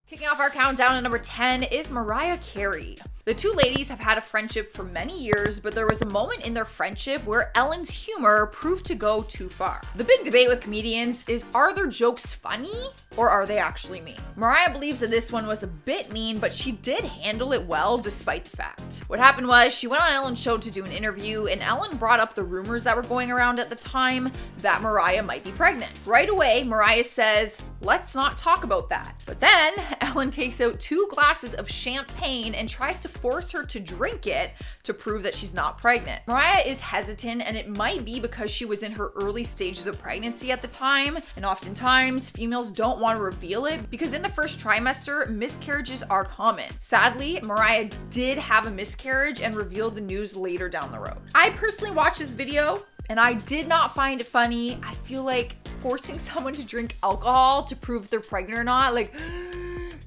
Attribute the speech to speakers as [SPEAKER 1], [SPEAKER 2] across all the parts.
[SPEAKER 1] Kicking off our countdown at number 10 is Mariah Carey. The two ladies have had a friendship for many years, but there was a moment in their friendship where Ellen's humor proved to go too far. The big debate with comedians is, are their jokes funny or are they actually mean? Mariah believes that this one was a bit mean, but she did handle it well despite the fact. What happened was she went on Ellen's show to do an interview, and Ellen brought up the rumors that were going around at the time that Mariah might be pregnant. Right away, Mariah says, "Let's not talk about that." But then Ellen takes out 2 glasses of champagne and tries to force her to drink it to prove that she's not pregnant. Mariah is hesitant, and it might be because she was in her early stages of pregnancy at the time, and oftentimes females don't want to reveal it because in the first trimester, miscarriages are common. Sadly, Mariah did have a miscarriage and revealed the news later down the road. I personally watched this video and I did not find it funny. I feel like forcing someone to drink alcohol to prove if they're pregnant or not, like,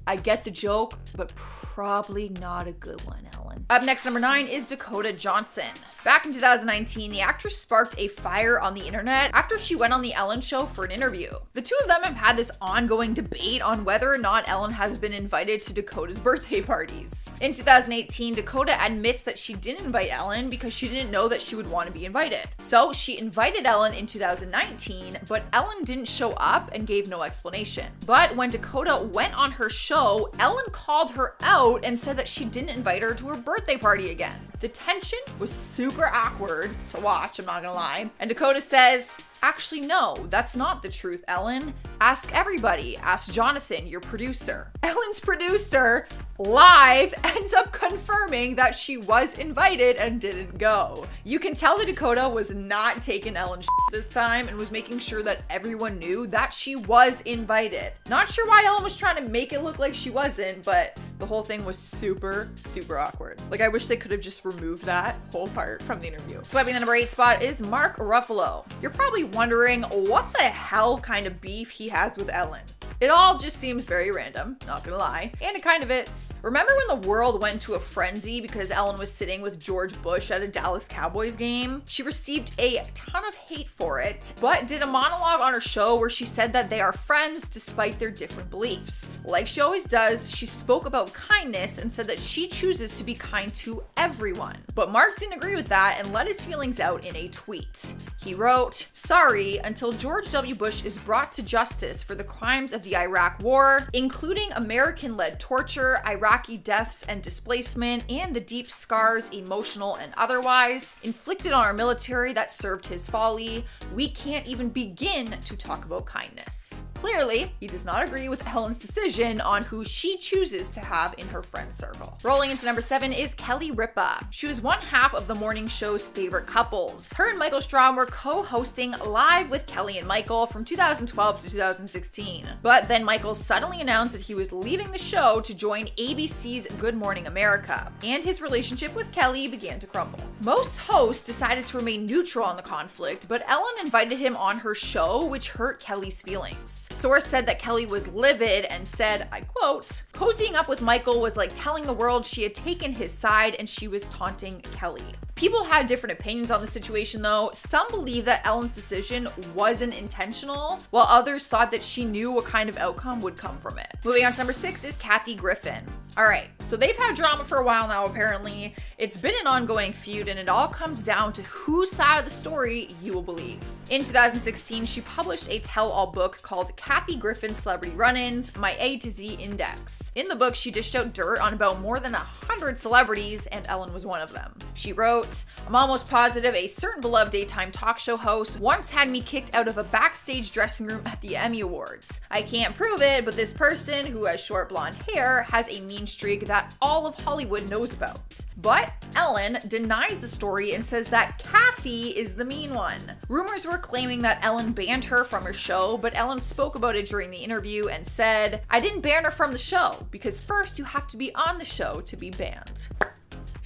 [SPEAKER 1] I get the joke, but probably not a good one, Ellen. Up next, number 9 is Dakota Johnson. Back in 2019, the actress sparked a fire on the internet after she went on the Ellen show for an interview. The two of them have had this ongoing debate on whether or not Ellen has been invited to Dakota's birthday parties. In 2018, Dakota admits that she didn't invite Ellen because she didn't know that she would want to be invited. So she invited Ellen in 2019, but Ellen didn't show up and gave no explanation. But when Dakota went on her show, Ellen called her out and said that she didn't invite her to her birthday party again. The tension was super awkward to watch, I'm not gonna lie. And Dakota says, "Actually, no, that's not the truth, Ellen. Ask everybody. Ask Jonathan, your producer." Ellen's producer live ends up confirming that she was invited and didn't go. You can tell that Dakota was not taking Ellen's this time and was making sure that everyone knew that she was invited. Not sure why Ellen was trying to make it look like she wasn't, but the whole thing was super, super awkward. Like, I wish they could have just removed that whole part from the interview. Swiping the number 8 spot is Mark Ruffalo. You're probably wondering what the hell kind of beef he has with Ellen. It all just seems very random, not gonna lie, and it kind of is. Remember when the world went to a frenzy because Ellen was sitting with George Bush at a Dallas Cowboys game? She received a ton of hate for it, but did a monologue on her show where she said that they are friends despite their different beliefs. Like she always does, she spoke about kindness and said that she chooses to be kind to everyone. But Mark didn't agree with that and let his feelings out in a tweet. He wrote, "Sorry, until George W. Bush is brought to justice for the crimes of the Iraq War, including American-led torture, Iraqi deaths and displacement, and the deep scars, emotional and otherwise, inflicted on our military that served his folly, we can't even begin to talk about kindness." Clearly, he does not agree with Ellen's decision on who she chooses to have in her friend circle. Rolling into number 7 is Kelly Ripa. She was one half of the morning show's favorite couples. Her and Michael Strahm were co-hosting Live with Kelly and Michael from 2012 to 2016. But then Michael suddenly announced that he was leaving the show to join ABC's Good Morning America, and his relationship with Kelly began to crumble. Most hosts decided to remain neutral on the conflict, but Ellen invited him on her show, which hurt Kelly's feelings. Source said that Kelly was livid and said, I quote, "Cozying up with Michael was like telling the world she had taken his side and she was taunting Kelly." People had different opinions on the situation though. Some believe that Ellen's decision wasn't intentional, while others thought that she knew what kind of outcome would come from it. Moving on to number 6 is Kathy Griffin. Alright, so they've had drama for a while now apparently. It's been an ongoing feud and it all comes down to whose side of the story you will believe. In 2016, she published a tell-all book called Kathy Griffin Celebrity Run-Ins, My A to Z Index. In the book, she dished out dirt on about more than 100 celebrities, and Ellen was one of them. She wrote, "I'm almost positive a certain beloved daytime talk show host once had me kicked out of a backstage dressing room at the Emmy Awards. I can't prove it, but this person, who has short blonde hair, has a mean streak that all of Hollywood knows about." But Ellen denies the story and says that Kathy is the mean one. Rumors were claiming that Ellen banned her from her show, but Ellen spoke about it during the interview and said, "I didn't ban her from the show, because first you have to be on the show to be banned."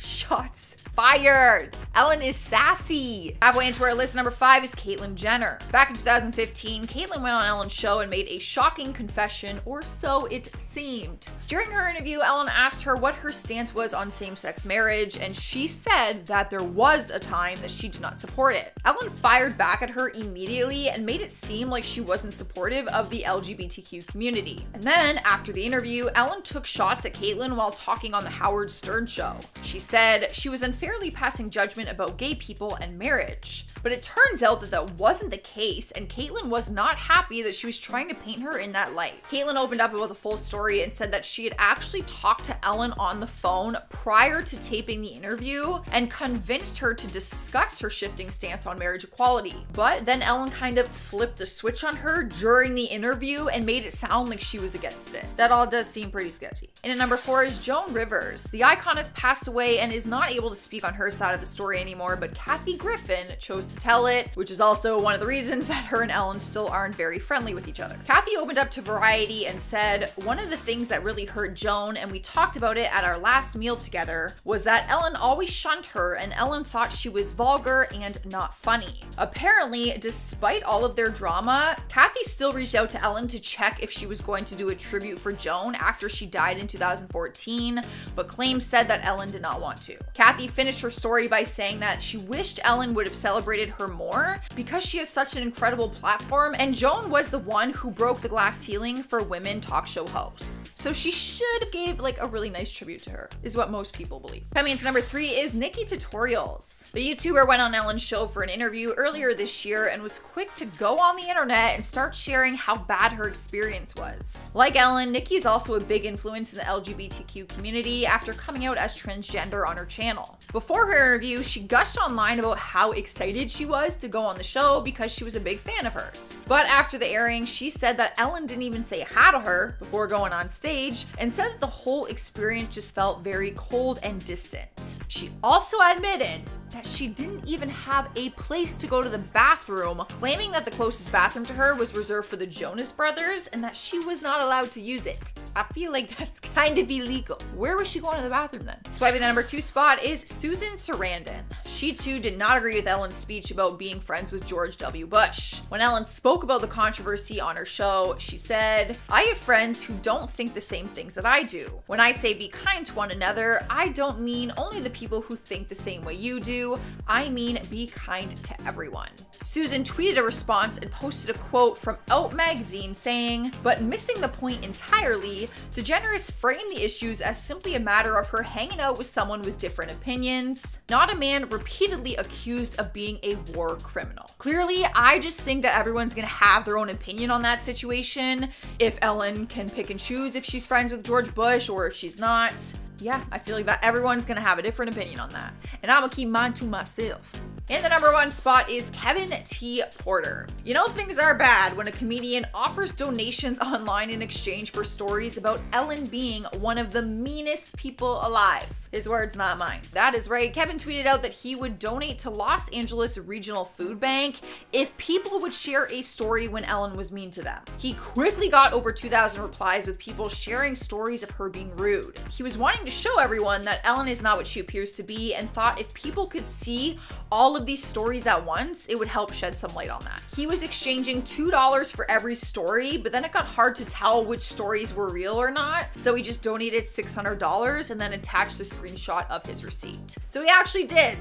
[SPEAKER 1] Shots fired. Ellen is sassy. Halfway into our list, number 5 is Caitlyn Jenner. Back in 2015, Caitlyn went on Ellen's show and made a shocking confession, or so it seemed. During her interview, Ellen asked her what her stance was on same-sex marriage, and she said that there was a time that she did not support it. Ellen fired back at her immediately and made it seem like she wasn't supportive of the LGBTQ community. And then, after the interview, Ellen took shots at Caitlyn while talking on the Howard Stern show. She said she was unfairly passing judgment about gay people and marriage. But it turns out that that wasn't the case, and Caitlyn was not happy that she was trying to paint her in that light. Caitlyn opened up about the full story and said that she had actually talked to Ellen on the phone prior to taping the interview and convinced her to discuss her shifting stance on marriage equality. But then Ellen kind of flipped the switch on her during the interview and made it sound like she was against it. That all does seem pretty sketchy. And at number 4 is Joan Rivers. The icon has passed away and is not able to speak on her side of the story anymore, but Kathy Griffin chose to tell it, which is also one of the reasons that her and Ellen still aren't very friendly with each other. Kathy opened up to Variety and said, "One of the things that really hurt Joan, and we talked about it at our last meal together, was that Ellen always shunned her and Ellen thought she was vulgar and not funny." Apparently, despite all of their drama, Kathy still reached out to Ellen to check if she was going to do a tribute for Joan after she died in 2014, but claims said that Ellen did not want to. Kathy finished her story by saying that she wished Ellen would have celebrated her more because she has such an incredible platform, and Joan was the one who broke the glass ceiling for women talk show hosts. So she should have gave like a really nice tribute to her, is what most people believe. Coming into number 3 is Nikkie Tutorials. The YouTuber went on Ellen's show for an interview earlier this year and was quick to go on the internet and start sharing how bad her experience was. Like Ellen, Nikki is also a big influence in the LGBTQ community after coming out as transgender on her channel. Before her interview, she gushed online about how excited she was to go on the show because she was a big fan of hers. But after the airing, she said that Ellen didn't even say hi to her before going on stage and said that the whole experience just felt very cold and distant. She also admitted that she didn't even have a place to go to the bathroom, claiming that the closest bathroom to her was reserved for the Jonas Brothers and that she was not allowed to use it. I feel like that's kind of illegal. Where was she going to the bathroom then? Swiping the number 2 spot is Susan Sarandon. She too did not agree with Ellen's speech about being friends with George W. Bush. When Ellen spoke about the controversy on her show, she said, "I have friends who don't think the same things that I do. When I say be kind to one another, I don't mean only the people who think the same way you do. I mean be kind to everyone." Susan tweeted a response and posted a quote from Out magazine saying, "But missing the point entirely, DeGeneres framed the issues as simply a matter of her hanging out with someone with different opinions, not a man repeatedly accused of being a war criminal." Clearly, I just think that everyone's gonna have their own opinion on that situation. If Ellen can pick and choose if she's friends with George Bush or if she's not, yeah, I feel like that everyone's gonna have a different opinion on that. And I'm gonna keep mine to myself. In the number 1 spot is Kevin T. Porter. You know things are bad when a comedian offers donations online in exchange for stories about Ellen being one of the meanest people alive. His words, not mine. That is right. Kevin tweeted out that he would donate to Los Angeles Regional Food Bank if people would share a story when Ellen was mean to them. He quickly got over 2,000 replies with people sharing stories of her being rude. He was wanting to show everyone that Ellen is not what she appears to be and thought if people could see all of these stories at once, it would help shed some light on that. He was exchanging $2 for every story, but then it got hard to tell which stories were real or not, so he just donated $600 and then attached the screenshot of his receipt. So he actually did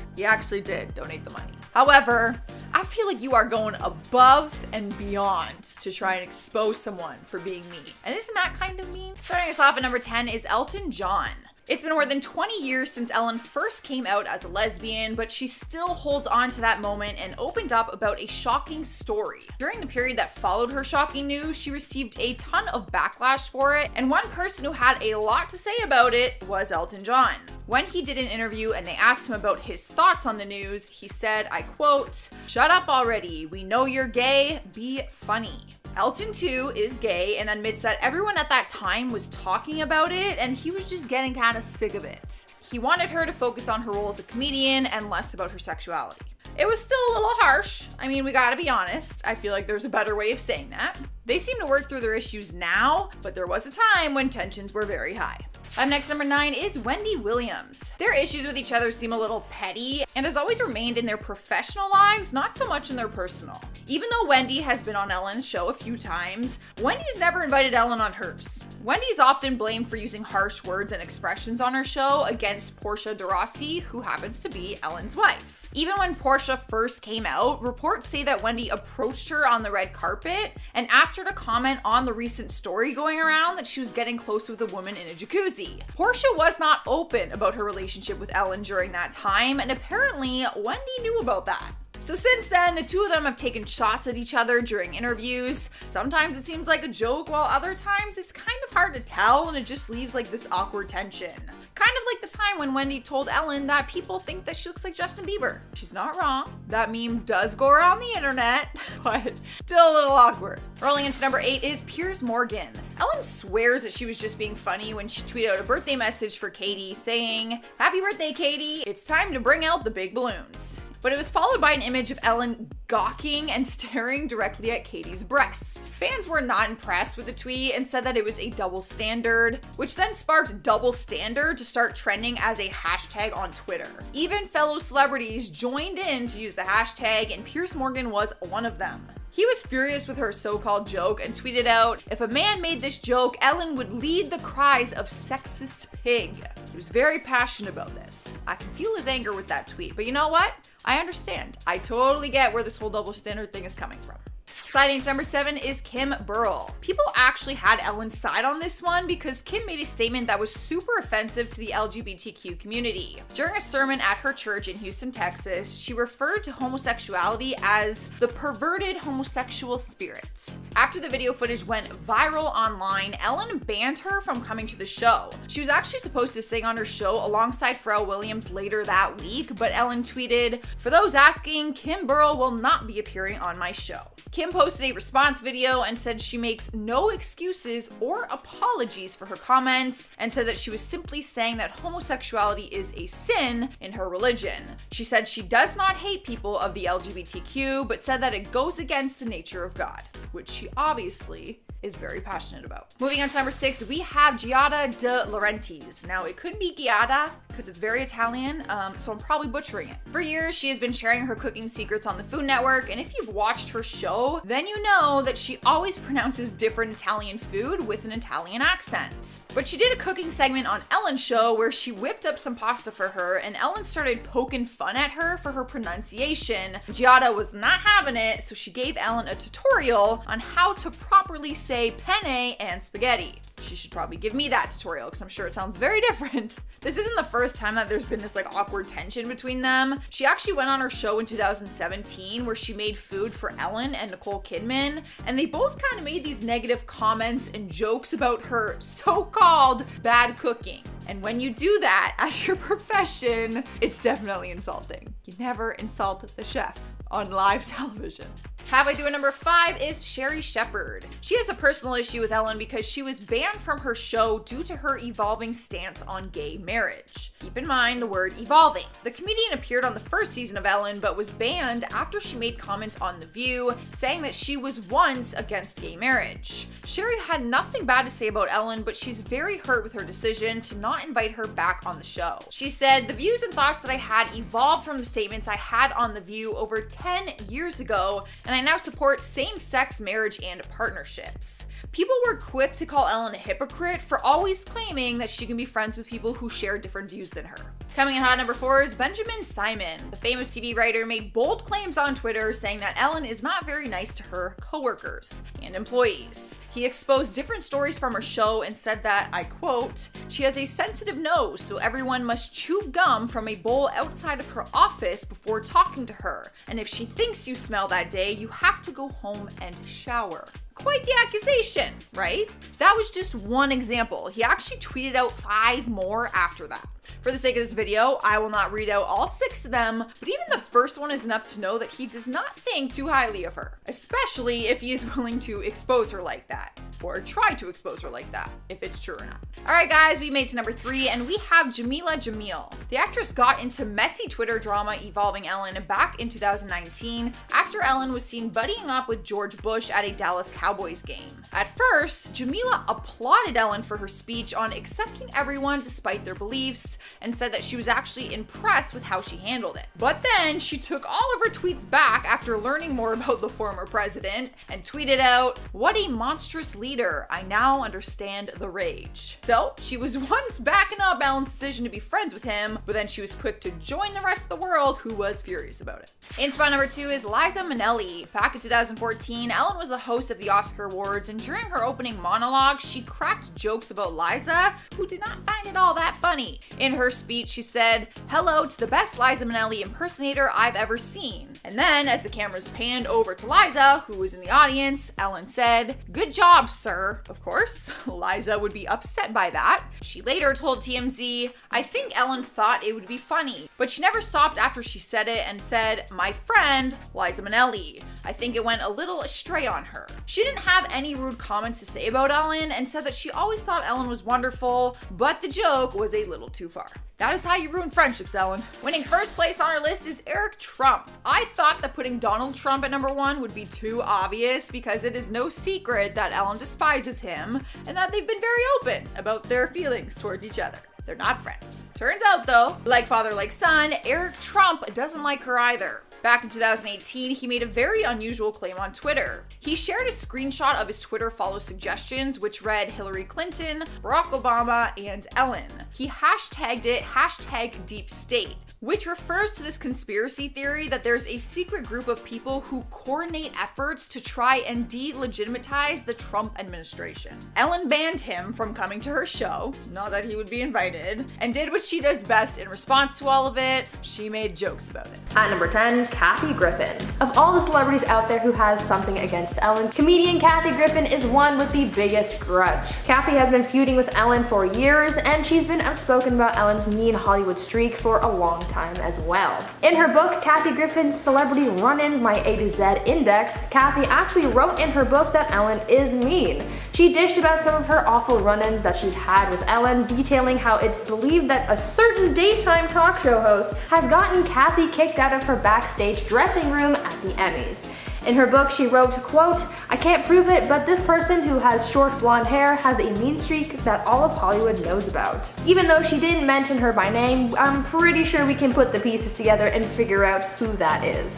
[SPEAKER 1] donate the money. However, I feel like you are going above and beyond to try and expose someone for being mean. And isn't that kind of mean? Starting us off at number 10 is Elton John. It's been more than 20 years since Ellen first came out as a lesbian, but she still holds on to that moment and opened up about a shocking story. During the period that followed her shocking news, she received a ton of backlash for it, and one person who had a lot to say about it was Elton John. When he did an interview and they asked him about his thoughts on the news, he said, I quote, "Shut up already. We know you're gay. Be funny." Elton too is gay and admits that everyone at that time was talking about it and he was just getting kind of sick of it. He wanted her to focus on her role as a comedian and less about her sexuality. It was still a little harsh. I mean, we gotta be honest. I feel like there's a better way of saying that. They seem to work through their issues now, but there was a time when tensions were very high. Up next, number 9 is Wendy Williams. Their issues with each other seem a little petty and has always remained in their professional lives, not so much in their personal. Even though Wendy has been on Ellen's show a few times, Wendy's never invited Ellen on hers. Wendy's often blamed for using harsh words and expressions on her show against Portia de Rossi, who happens to be Ellen's wife. Even when Portia first came out, reports say that Wendy approached her on the red carpet and asked her to comment on the recent story going around that she was getting close with a woman in a jacuzzi. Portia was not open about her relationship with Ellen during that time, and apparently Wendy knew about that. So since then, the two of them have taken shots at each other during interviews. Sometimes it seems like a joke, while other times it's kind of hard to tell and it just leaves like this awkward tension. Kind of like the time when Wendy told Ellen that people think that she looks like Justin Bieber. She's not wrong. That meme does go around the internet, but still a little awkward. Rolling into number 8 is Piers Morgan. Ellen swears that she was just being funny when she tweeted out a birthday message for Katie saying, "Happy birthday, Katie. It's time to bring out the big balloons." But it was followed by an image of Ellen gawking and staring directly at Katie's breasts. Fans were not impressed with the tweet and said that it was a double standard, which then sparked double standard to start trending as a hashtag on Twitter. Even fellow celebrities joined in to use the hashtag, and Piers Morgan was one of them. He was furious with her so-called joke and tweeted out, "If a man made this joke, Ellen would lead the cries of sexist pig." He was very passionate about this. I can feel his anger with that tweet, but you know what? I understand. I totally get where this whole double standard thing is coming from. Sliding to number 7 is Kim Burrell. People actually had Ellen's side on this one because Kim made a statement that was super offensive to the LGBTQ community. During a sermon at her church in Houston, Texas, she referred to homosexuality as the perverted homosexual spirit. After the video footage went viral online, Ellen banned her from coming to the show. She was actually supposed to sing on her show alongside Pharrell Williams later that week, but Ellen tweeted, "For those asking, Kim Burrell will not be appearing on my show." Kim posted a response video and said she makes no excuses or apologies for her comments and said that she was simply saying that homosexuality is a sin in her religion. She said she does not hate people of the LGBTQ, but said that it goes against the nature of God, which she obviously is very passionate about. Moving on to number 6, we have Giada De Laurentiis. Now, it could be Giada because it's very Italian, so I'm probably butchering it. For years, she has been sharing her cooking secrets on the Food Network, and if you've watched her show, then you know that she always pronounces different Italian food with an Italian accent. But she did a cooking segment on Ellen's show where she whipped up some pasta for her, and Ellen started poking fun at her for her pronunciation. Giada was not having it, so she gave Ellen a tutorial on how to properly say penne and spaghetti. She should probably give me that tutorial because I'm sure it sounds very different. This isn't the first time that there's been this like awkward tension between them. She actually went on her show in 2017 where she made food for Ellen and Nicole Kidman, and they both kind of made these negative comments and jokes about her so-called bad cooking. And when you do that as your profession, it's definitely insulting. You never insult the chef on live television. Halfway through at number 5 is Sherri Shepherd. She has a personal issue with Ellen because she was banned from her show due to her evolving stance on gay marriage. Keep in mind the word evolving. The comedian appeared on the first season of Ellen but was banned after she made comments on The View saying that she was once against gay marriage. Sherri had nothing bad to say about Ellen, but she's very hurt with her decision to not invite her back on the show. She said, "The views and thoughts that I had evolved from the statements I had on The View over 10 years ago, and I now support same-sex marriage and partnerships." People were quick to call Ellen a hypocrite for always claiming that she can be friends with people who share different views than her. Coming in hot number 4 is Benjamin Simon. The famous TV writer made bold claims on Twitter saying that Ellen is not very nice to her coworkers and employees. He exposed different stories from her show and said that, I quote, "She has a sensitive nose, so everyone must chew gum from a bowl outside of her office before talking to her. And if she thinks you smell that day, you have to go home and shower." Quite the accusation, right? That was just one example. He actually tweeted out 5 more after that. For the sake of this video, I will not read out all 6 of them, but even the first one is enough to know that he does not think too highly of her, especially if he is willing to expose her like that, or try to expose her like that, if it's true or not. Alright guys, we made to number 3, and we have Jameela Jamil. The actress got into messy Twitter drama involving Ellen back in 2019 after Ellen was seen buddying up with George Bush at a Dallas Cowboys game. At first, Jameela applauded Ellen for her speech on accepting everyone despite their beliefs and said that she was actually impressed with how she handled it. But then she took all of her tweets back after learning more about the former president and tweeted out, "What a monstrous leader. I now understand the rage." So she was once backing up Ellen's decision to be friends with him, but then she was quick to join the rest of the world who was furious about it. In spot number 2 is Liza Minnelli. Back in 2014, Ellen was the host of the Oscar Awards, and during her opening monologue, she cracked jokes about Liza, who did not find it all that funny. In her speech, she said, "Hello to the best Liza Minnelli impersonator I've ever seen." And then, as the cameras panned over to Liza, who was in the audience, Ellen said, "Good job, sir." Of course, Liza would be upset by that. She later told TMZ, "I think Ellen thought it would be funny, but she never stopped after she said it and said, 'My friend, Liza Minnelli.' I think it went a little astray on her." She didn't have any rude comments to say about Ellen and said that she always thought Ellen was wonderful, but the joke was a little too far. That is how you ruin friendships, Ellen. Winning first place on our list is Eric Trump. I thought that putting Donald Trump at number 1 would be too obvious because it is no secret that Ellen despises him and that they've been very open about their feelings towards each other. They're not friends. Turns out though, like father like son, Eric Trump doesn't like her either. Back in 2018, he made a very unusual claim on Twitter. He shared a screenshot of his Twitter follow suggestions, which read Hillary Clinton, Barack Obama, and Ellen. He hashtagged it #DeepState, which refers to this conspiracy theory that there's a secret group of people who coordinate efforts to try and delegitimize the Trump administration. Ellen banned him from coming to her show, not that he would be invited, and did what she does best in response to all of it. She made jokes about it.
[SPEAKER 2] At number 10, Kathy Griffin. Of all the celebrities out there who has something against Ellen, comedian Kathy Griffin is one with the biggest grudge. Kathy has been feuding with Ellen for years, and she's been outspoken about Ellen's mean Hollywood streak for a long time as well. In her book, Kathy Griffin's Celebrity Run-Ins, My A to Z Index, Kathy actually wrote in her book that Ellen is mean. She dished about some of her awful run-ins that she's had with Ellen, detailing how it's believed that a certain daytime talk show host has gotten Kathy kicked out of her backstage dressing room at the Emmys. In her book, she wrote, quote, "I can't prove it, but this person who has short blonde hair has a mean streak that all of Hollywood knows about." Even though she didn't mention her by name, I'm pretty sure we can put the pieces together and figure out who that is.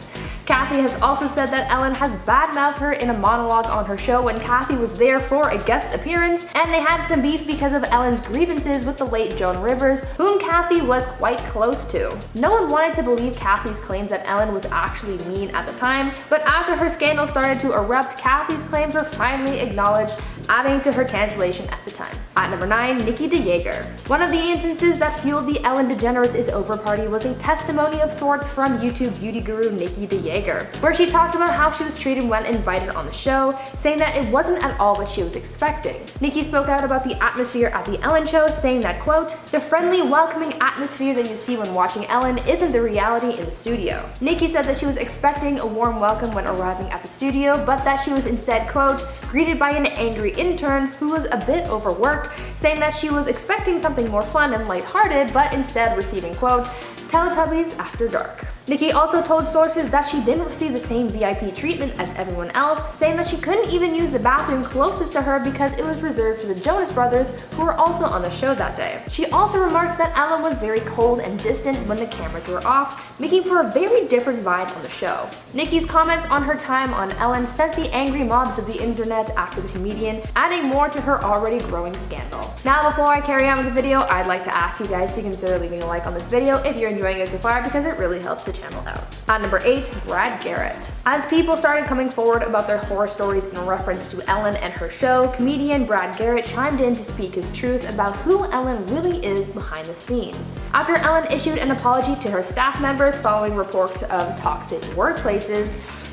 [SPEAKER 2] Kathy has also said that Ellen has badmouthed her in a monologue on her show when Kathy was there for a guest appearance, and they had some beef because of Ellen's grievances with the late Joan Rivers, whom Kathy was quite close to. No one wanted to believe Kathy's claims that Ellen was actually mean at the time, but after her scandal started to erupt, Kathy's claims were finally acknowledged, adding to her cancellation at the time. At number 9, Nikki DeGeneres. One of the instances that fueled the Ellen DeGeneres is Over party was a testimony of sorts from YouTube beauty guru Nikki DeGeneres, where she talked about how she was treated when invited on the show, saying that it wasn't at all what she was expecting. Nikki spoke out about the atmosphere at the Ellen show, saying that, quote, "The friendly, welcoming atmosphere that you see when watching Ellen isn't the reality in the studio." Nikki said that she was expecting a warm welcome when arriving at the studio, but that she was instead, quote, "greeted by an angry intern who was a bit overworked," saying that she was expecting something more fun and lighthearted, but instead receiving, quote, "Teletubbies after dark." Nikki also told sources that she didn't receive the same VIP treatment as everyone else, saying that she couldn't even use the bathroom closest to her because it was reserved for the Jonas Brothers, who were also on the show that day. She also remarked that Ellen was very cold and distant when the cameras were off, making for a very different vibe on the show. Nikki's comments on her time on Ellen sent the angry mobs of the internet after the comedian, adding more to her already growing scandal. Now, before I carry on with the video, I'd like to ask you guys to consider leaving a like on this video if you're enjoying it so far, because it really helps the channel out. At number 8, Brad Garrett. As people started coming forward about their horror stories in reference to Ellen and her show, comedian Brad Garrett chimed in to speak his truth about who Ellen really is behind the scenes. After Ellen issued an apology to her staff members following reports of toxic workplaces,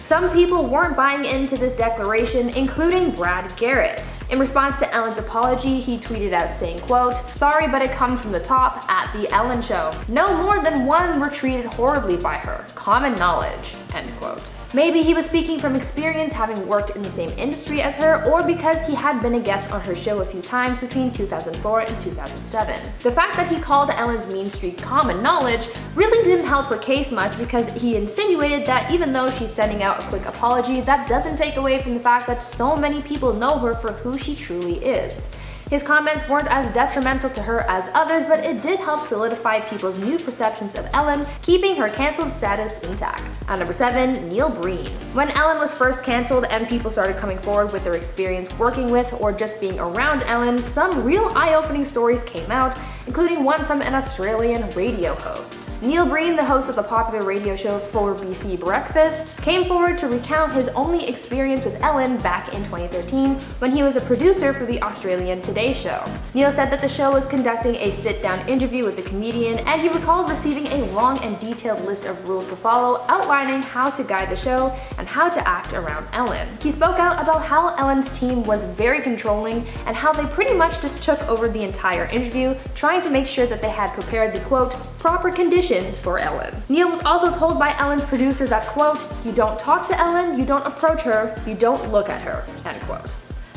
[SPEAKER 2] Some people weren't buying into this declaration, including Brad Garrett. In response to Ellen's apology, he tweeted out saying, quote, "Sorry, but it comes from the top at the Ellen Show. No more than one were treated horribly by her. Common knowledge," end quote. Maybe he was speaking from experience having worked in the same industry as her, or because he had been a guest on her show a few times between 2004 and 2007. The fact that he called Ellen's mean streak common knowledge really didn't help her case much, because he insinuated that even though she's sending out a quick apology, that doesn't take away from the fact that so many people know her for who she truly is. His comments weren't as detrimental to her as others, but it did help solidify people's new perceptions of Ellen, keeping her cancelled status intact. At number 7, Neil Breen. When Ellen was first cancelled and people started coming forward with their experience working with or just being around Ellen, some real eye-opening stories came out, including one from an Australian radio host. Neil Breen, the host of the popular radio show 4BC Breakfast, came forward to recount his only experience with Ellen back in 2013 when he was a producer for the Australian Today Show. Neil said that the show was conducting a sit-down interview with the comedian, and he recalled receiving a long and detailed list of rules to follow, outlining how to guide the show and how to act around Ellen. He spoke out about how Ellen's team was very controlling and how they pretty much just took over the entire interview, trying to make sure that they had prepared the, quote, proper conditions for Ellen. Neil was also told by Ellen's producer that, quote, "You don't talk to Ellen, you don't approach her, you don't look at her," end quote.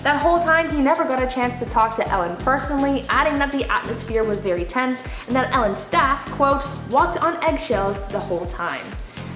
[SPEAKER 2] That whole time, he never got a chance to talk to Ellen personally, adding that the atmosphere was very tense and that Ellen's staff, quote, "walked on eggshells the whole time."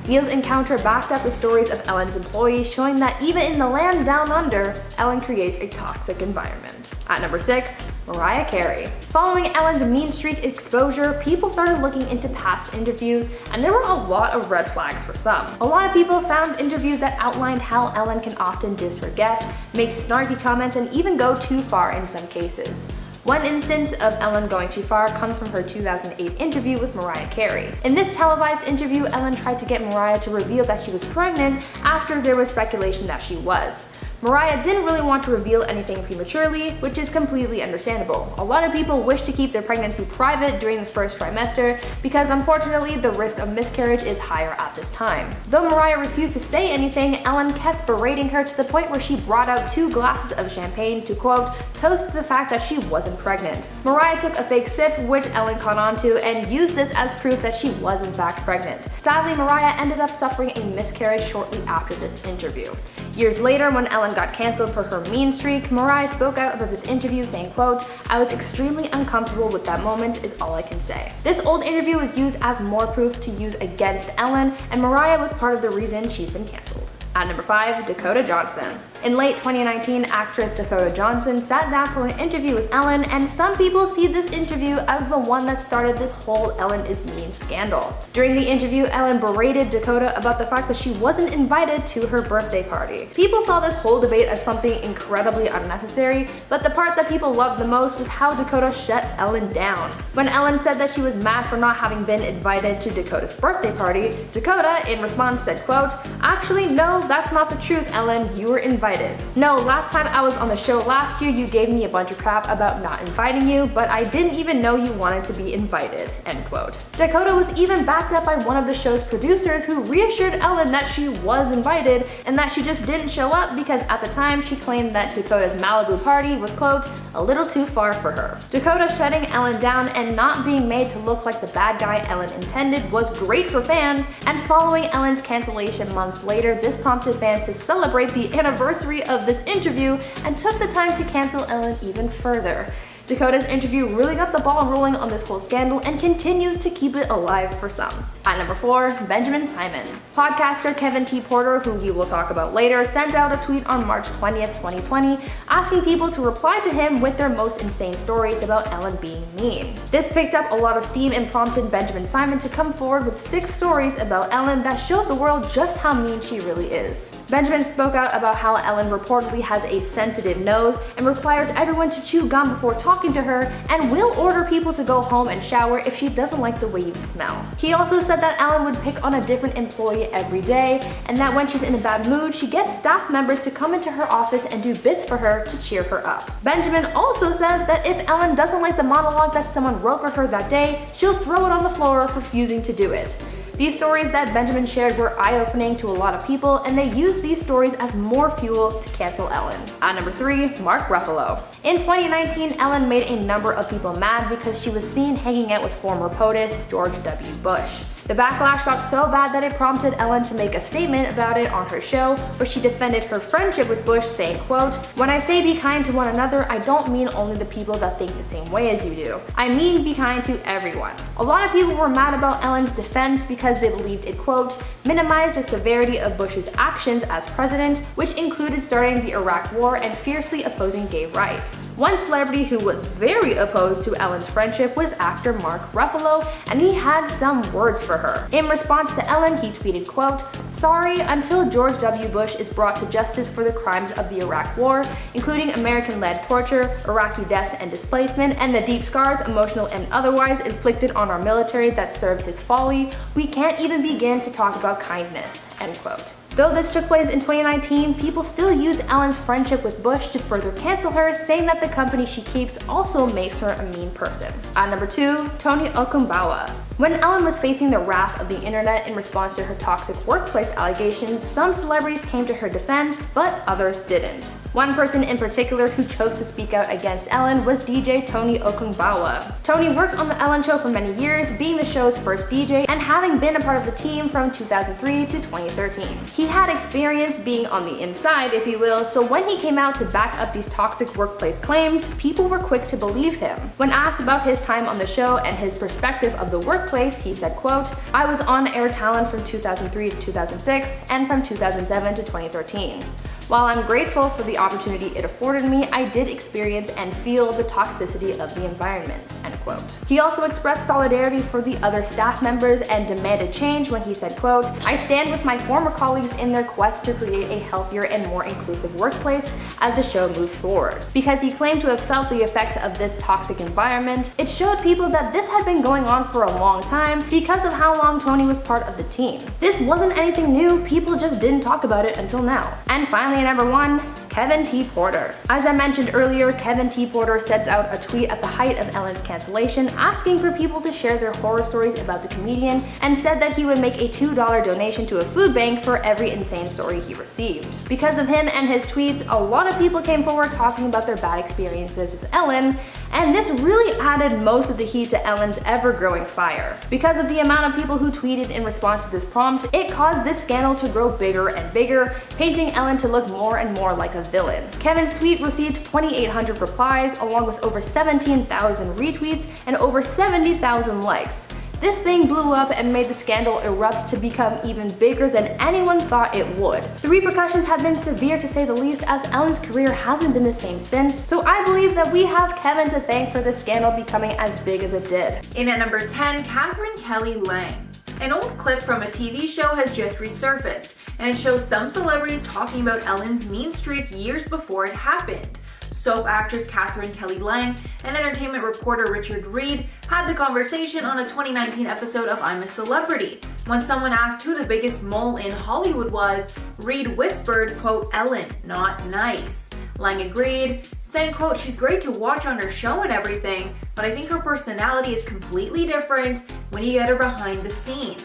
[SPEAKER 2] Neil's encounter backed up the stories of Ellen's employees, showing that even in the land down under, Ellen creates a toxic environment. At number 6, Mariah Carey. Following Ellen's mean streak exposure, people started looking into past interviews, and there were a lot of red flags for some. A lot of people found interviews that outlined how Ellen can often diss her guests, make snarky comments, and even go too far in some cases. One instance of Ellen going too far comes from her 2008 interview with Mariah Carey. In this televised interview, Ellen tried to get Mariah to reveal that she was pregnant after there was speculation that she was. Mariah didn't really want to reveal anything prematurely, which is completely understandable. A lot of people wish to keep their pregnancy private during the first trimester because unfortunately the risk of miscarriage is higher at this time. Though Mariah refused to say anything, Ellen kept berating her to the point where she brought out 2 glasses of champagne to, quote, toast the fact that she wasn't pregnant. Mariah took a fake sip, which Ellen caught on to, and used this as proof that she was in fact pregnant. Sadly, Mariah ended up suffering a miscarriage shortly after this interview. Years later, when Ellen got cancelled for her mean streak, Mariah spoke out about this interview saying, quote, "I was extremely uncomfortable with that moment is all I can say." This old interview was used as more proof to use against Ellen, and Mariah was part of the reason she's been cancelled. At number 5, Dakota Johnson. In late 2019, actress Dakota Johnson sat down for an interview with Ellen, and some people see this interview as the one that started this whole Ellen is mean scandal. During the interview, Ellen berated Dakota about the fact that she wasn't invited to her birthday party. People saw this whole debate as something incredibly unnecessary, but the part that people loved the most was how Dakota shut Ellen down. When Ellen said that she was mad for not having been invited to Dakota's birthday party, Dakota, in response, said, quote, "Actually, no, that's not the truth, Ellen, you were invited. No, last time I was on the show last year, you gave me a bunch of crap about not inviting you, but I didn't even know you wanted to be invited," end quote. Dakota was even backed up by one of the show's producers, who reassured Ellen that she was invited and that she just didn't show up because at the time she claimed that Dakota's Malibu party was, quote, "a little too far for her." Dakota shutting Ellen down and not being made to look like the bad guy Ellen intended was great for fans, and following Ellen's cancellation months later, this prompted fans to celebrate the anniversary of this interview and took the time to cancel Ellen even further. Dakota's interview really got the ball rolling on this whole scandal and continues to keep it alive for some. At number 4, Benjamin Simon. Podcaster Kevin T. Porter, who we will talk about later, sent out a tweet on March 20th, 2020, asking people to reply to him with their most insane stories about Ellen being mean. This picked up a lot of steam and prompted Benjamin Simon to come forward with 6 stories about Ellen that showed the world just how mean she really is. Benjamin spoke out about how Ellen reportedly has a sensitive nose and requires everyone to chew gum before talking to her, and will order people to go home and shower if she doesn't like the way you smell. He also said that Ellen would pick on a different employee every day, and that when she's in a bad mood, she gets staff members to come into her office and do bits for her to cheer her up. Benjamin also said that if Ellen doesn't like the monologue that someone wrote for her that day, she'll throw it on the floor for refusing to do it. These stories that Benjamin shared were eye-opening to a lot of people, and they used these stories as more fuel to cancel Ellen. At number 3, Mark Ruffalo. In 2019, Ellen made a number of people mad because she was seen hanging out with former POTUS George W. Bush. The backlash got so bad that it prompted Ellen to make a statement about it on her show, where she defended her friendship with Bush, saying, quote, "When I say be kind to one another, I don't mean only the people that think the same way as you do. I mean be kind to everyone." A lot of people were mad about Ellen's defense because they believed it, quote, "minimized the severity of Bush's actions as president, which included starting the Iraq War and fiercely opposing gay rights." One celebrity who was very opposed to Ellen's friendship was actor Mark Ruffalo, and he had some words for her. In response to Ellen, he tweeted, quote, "Sorry, until George W. Bush is brought to justice for the crimes of the Iraq War, including American-led torture, Iraqi deaths and displacement, and the deep scars, emotional and otherwise, inflicted on our military that served his folly, we can't even begin to talk about kindness," end quote. Though this took place in 2019, people still use Ellen's friendship with Bush to further cancel her, saying that the company she keeps also makes her a mean person. At number 2, Toni Okumbawa. When Ellen was facing the wrath of the internet in response to her toxic workplace allegations, some celebrities came to her defense, but others didn't. One person in particular who chose to speak out against Ellen was DJ Toni Okumbawa. Toni worked on the Ellen Show for many years, being the show's first DJ and having been a part of the team from 2003 to 2013. He had experience being on the inside, if you will, so when he came out to back up these toxic workplace claims, people were quick to believe him. When asked about his time on the show and his perspective of the workplace, he said, quote, "I was on air talent from 2003 to 2006 and from 2007 to 2013. While I'm grateful for the opportunity it afforded me, I did experience and feel the toxicity of the environment," end quote. He also expressed solidarity for the other staff members and demanded change when he said, quote, "I stand with my former colleagues in their quest to create a healthier and more inclusive workplace as the show moves forward." Because he claimed to have felt the effects of this toxic environment, it showed people that this had been going on for a long time because of how long Toni was part of the team. This wasn't anything new, people just didn't talk about it until now. And finally, number 1, Kevin T. Porter. As I mentioned earlier, Kevin T. Porter sent out a tweet at the height of Ellen's cancellation asking for people to share their horror stories about the comedian, and said that he would make a $2 donation to a food bank for every insane story he received. Because of him and his tweets, a lot of people came forward talking about their bad experiences with Ellen, and this really added most of the heat to Ellen's ever-growing fire. Because of the amount of people who tweeted in response to this prompt, it caused this scandal to grow bigger and bigger, painting Ellen to look more and more like a villain. Kevin's tweet received 2,800 replies, along with over 17,000 retweets and over 70,000 likes. This thing blew up and made the scandal erupt to become even bigger than anyone thought it would. The repercussions have been severe to say the least, as Ellen's career hasn't been the same since, so I believe that we have Kevin to thank for this scandal becoming as big as it did.
[SPEAKER 1] In at number 10, Catherine Kelly Lang. An old clip from a TV show has just resurfaced, and it shows some celebrities talking about Ellen's mean streak years before it happened. Soap actress Catherine Kelly Lang and entertainment reporter Richard Reed had the conversation on a 2019 episode of I'm a Celebrity. When someone asked who the biggest mole in Hollywood was, Reed whispered, quote, "Ellen, not nice." Lang agreed, saying, quote, "She's great to watch on her show and everything, but I think her personality is completely different when you get her behind the scenes."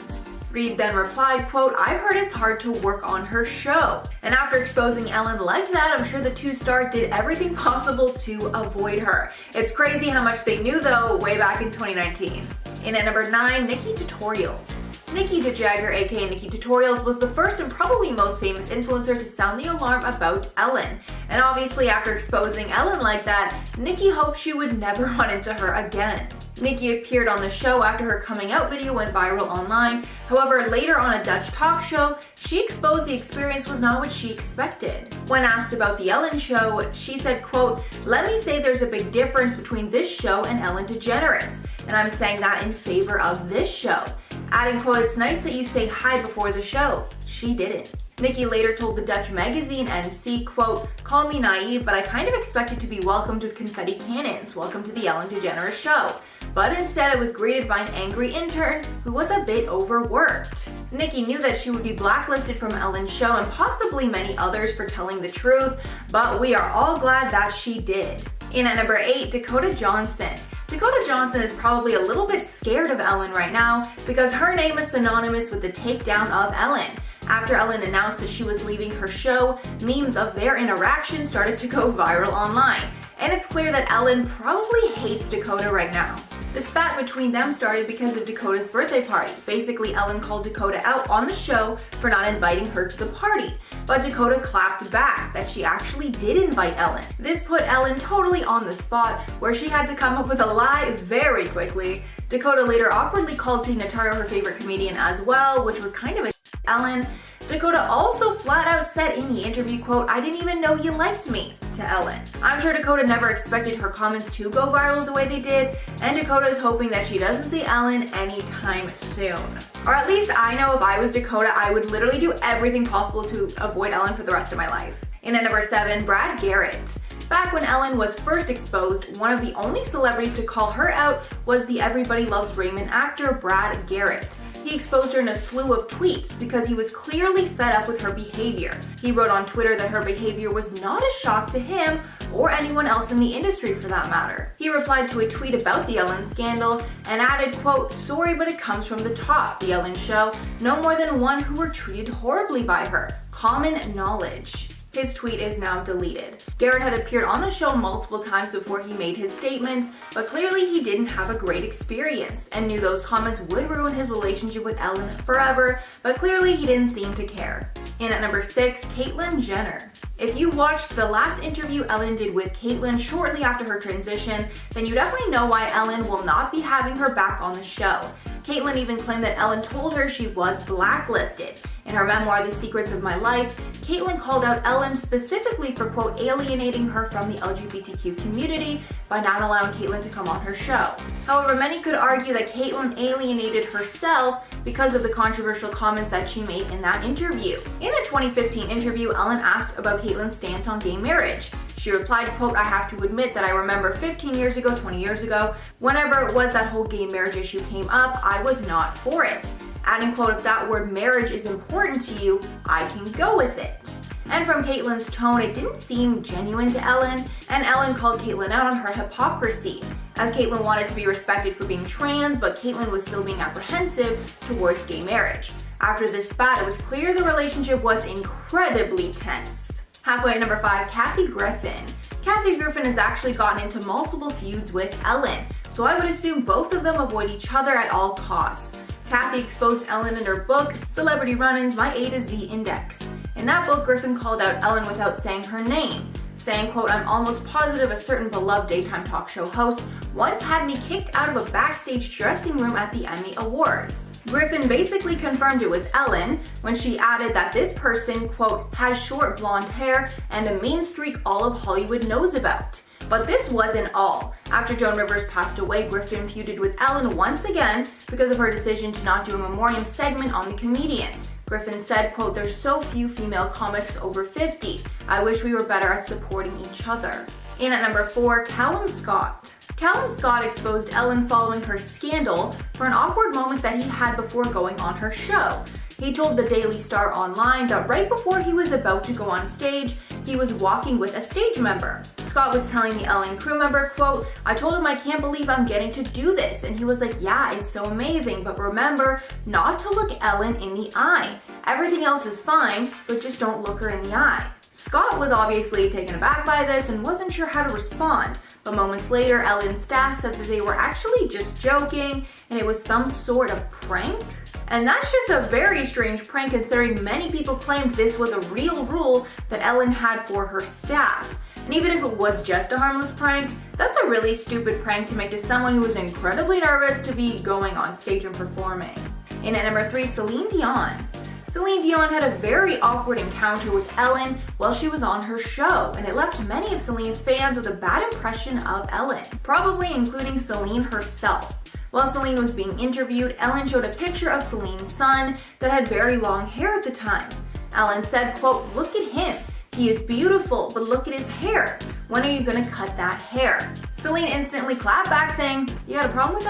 [SPEAKER 1] Reed then replied, quote, "I've heard it's hard to work on her show." And after exposing Ellen like that, I'm sure the two stars did everything possible to avoid her. It's crazy how much they knew though way back in 2019. In at number 9, Nikkie Tutorials. Nikkie DeGeneres, aka Nikkie Tutorials, was the first and probably most famous influencer to sound the alarm about Ellen. And obviously after exposing Ellen like that, Nikkie hoped she would never run into her again. Nikkie appeared on the show after her coming out video went viral online. However, later on a Dutch talk show, she exposed the experience was not what she expected. When asked about the Ellen show, she said, quote, "Let me say there's a big difference between this show and Ellen DeGeneres, and I'm saying that in favor of this show." Adding, quote, "It's nice that you say hi before the show." She didn't.
[SPEAKER 3] Nikkie later told the Dutch magazine NC, quote, "Call me naive, but I kind of expected to be welcomed with confetti cannons. Welcome to the Ellen DeGeneres show." But instead it was greeted by an angry intern who was a bit overworked. Nikkie knew that she would be blacklisted from Ellen's show and possibly many others for telling the truth, but we are all glad that she did. In at number 8, Dakota Johnson. Dakota Johnson is probably a little bit scared of Ellen right now because her name is synonymous with the takedown of Ellen. After Ellen announced that she was leaving her show, memes of their interaction started to go viral online. And it's clear that Ellen probably hates Dakota right now. The spat between them started because of Dakota's birthday party. Basically, Ellen called Dakota out on the show for not inviting her to the party. But Dakota clapped back that she actually did invite Ellen. This put Ellen totally on the spot, where she had to come up with a lie very quickly. Dakota later awkwardly called Nikki Tutorials her favorite comedian as well, which was kind of a Ellen. Dakota also flat out said in the interview, quote, "I didn't even know you liked me," to Ellen. I'm sure Dakota never expected her comments to go viral the way they did, and Dakota is hoping that she doesn't see Ellen anytime soon. Or at least I know if I was Dakota, I would literally do everything possible to avoid Ellen for the rest of my life. In at number 7, Brad Garrett. Back when Ellen was first exposed, one of the only celebrities to call her out was the Everybody Loves Raymond actor Brad Garrett. He exposed her in a slew of tweets because he was clearly fed up with her behavior. He wrote on Twitter that her behavior was not a shock to him or anyone else in the industry for that matter. He replied to a tweet about the Ellen scandal and added, quote, "Sorry, but it comes from the top, the Ellen show. No more than one who were treated horribly by her. Common knowledge." His tweet is now deleted. Garrett had appeared on the show multiple times before he made his statements, but clearly he didn't have a great experience and knew those comments would ruin his relationship with Ellen forever, but clearly he didn't seem to care. In at number 6, Caitlyn Jenner. If you watched the last interview Ellen did with Caitlyn shortly after her transition, then you definitely know why Ellen will not be having her back on the show. Caitlyn even claimed that Ellen told her she was blacklisted. In her memoir, The Secrets of My Life, Caitlyn called out Ellen specifically for, quote, alienating her from the LGBTQ community by not allowing Caitlyn to come on her show. However, many could argue that Caitlyn alienated herself because of the controversial comments that she made in that interview. In the 2015 interview, Ellen asked about Caitlyn's stance on gay marriage. She replied, quote, "I have to admit that I remember 15 years ago, 20 years ago, whenever it was that whole gay marriage issue came up, I was not for it." Adding, quote, "If that word marriage is important to you, I can go with it." And from Caitlyn's tone, it didn't seem genuine to Ellen, and Ellen called Caitlyn out on her hypocrisy, as Caitlyn wanted to be respected for being trans, but Caitlyn was still being apprehensive towards gay marriage. After this spat, it was clear the relationship was incredibly tense. Halfway at number 5, Kathy Griffin. Kathy Griffin has actually gotten into multiple feuds with Ellen, so I would assume both of them avoid each other at all costs. Kathy exposed Ellen in her book, Celebrity Run-Ins, My A to Z Index. In that book, Griffin called out Ellen without saying her name, saying, quote, "I'm almost positive a certain beloved daytime talk show host once had me kicked out of a backstage dressing room at the Emmy Awards." Griffin basically confirmed it was Ellen when she added that this person, quote, "has short blonde hair and a mean streak all of Hollywood knows about." But this wasn't all. After Joan Rivers passed away, Griffin feuded with Ellen once again because of her decision to not do a memoriam segment on the comedian. Griffin said, quote, "There's so few female comics over 50. I wish we were better at supporting each other." In at number 4, Calum Scott. Calum Scott exposed Ellen following her scandal for an awkward moment that he had before going on her show. He told the Daily Star Online that right before he was about to go on stage, he was walking with a stage member. Scott was telling the Ellen crew member, quote, "I told him I can't believe I'm getting to do this." And he was like, "Yeah, it's so amazing, but remember not to look Ellen in the eye. Everything else is fine, but just don't look her in the eye." Scott was obviously taken aback by this and wasn't sure how to respond, but moments later, Ellen's staff said that they were actually just joking and it was some sort of prank. And that's just a very strange prank considering many people claimed this was a real rule that Ellen had for her staff. And even if it was just a harmless prank, that's a really stupid prank to make to someone who was incredibly nervous to be going on stage and performing. In at number 3, Celine Dion. Celine Dion had a very awkward encounter with Ellen while she was on her show, and it left many of Celine's fans with a bad impression of Ellen, probably including Celine herself. While Celine was being interviewed, Ellen showed a picture of Celine's son that had very long hair at the time. Ellen said, quote, "Look at him. He is beautiful, but look at his hair. When are you gonna cut that hair?" Celine instantly clapped back saying, "You got a problem with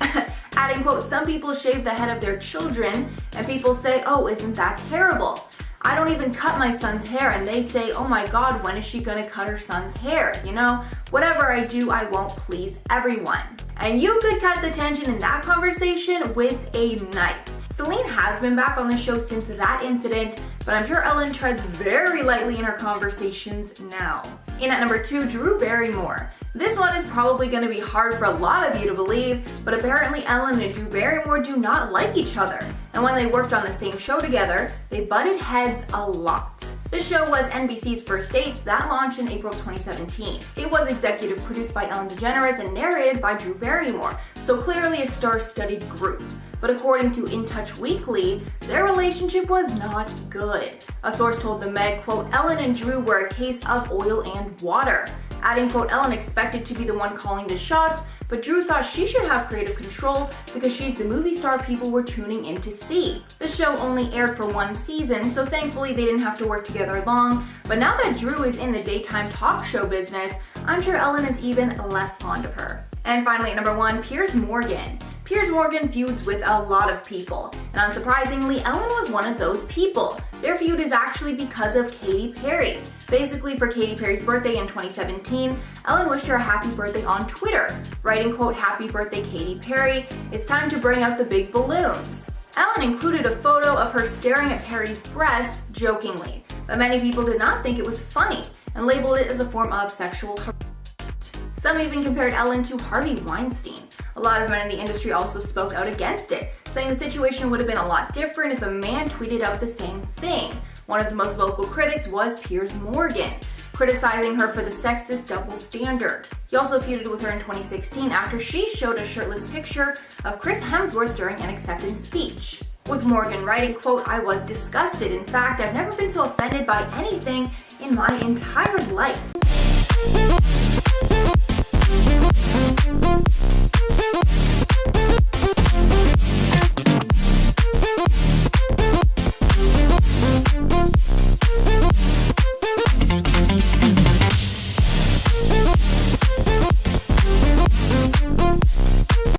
[SPEAKER 3] that?" Adding, quote, "Some people shave the head of their children and people say, oh, isn't that terrible? I don't even cut my son's hair and they say, oh my God, when is she gonna cut her son's hair? You know, whatever I do, I won't please everyone." And you could cut the tension in that conversation with a knife. Celine has been back on the show since that incident, but I'm sure Ellen treads very lightly in her conversations now. In at number 2, Drew Barrymore. This one is probably going to be hard for a lot of you to believe, but apparently Ellen and Drew Barrymore do not like each other. And when they worked on the same show together, they butted heads a lot. The show was NBC's First Dates that launched in April 2017. It was executive produced by Ellen DeGeneres and narrated by Drew Barrymore, so clearly a star-studded group. But according to In Touch Weekly, their relationship was not good. A source told the Meg, quote, "Ellen and Drew were a case of oil and water." Adding, quote, "Ellen expected to be the one calling the shots, but Drew thought she should have creative control because she's the movie star people were tuning in to see." The show only aired for 1 season, so thankfully they didn't have to work together long, but now that Drew is in the daytime talk show business, I'm sure Ellen is even less fond of her. And finally, at number 1, Piers Morgan. Piers Morgan feuds with a lot of people, and unsurprisingly, Ellen was one of those people. Their feud is actually because of Katy Perry. Basically, for Katy Perry's birthday in 2017, Ellen wished her a happy birthday on Twitter, writing, quote, "Happy birthday, Katy Perry. It's time to bring out the big balloons." Ellen included a photo of her staring at Perry's breasts jokingly, but many people did not think it was funny and labeled it as a form of sexual harassment. Some even compared Ellen to Harvey Weinstein. A lot of men in the industry also spoke out against it, saying the situation would have been a lot different if a man tweeted out the same thing. One of the most vocal critics was Piers Morgan, criticizing her for the sexist double standard. He also feuded with her in 2016 after she showed a shirtless picture of Chris Hemsworth during an acceptance speech. With Morgan writing, quote, "I was disgusted. In fact, I've never been so offended by anything in my entire life."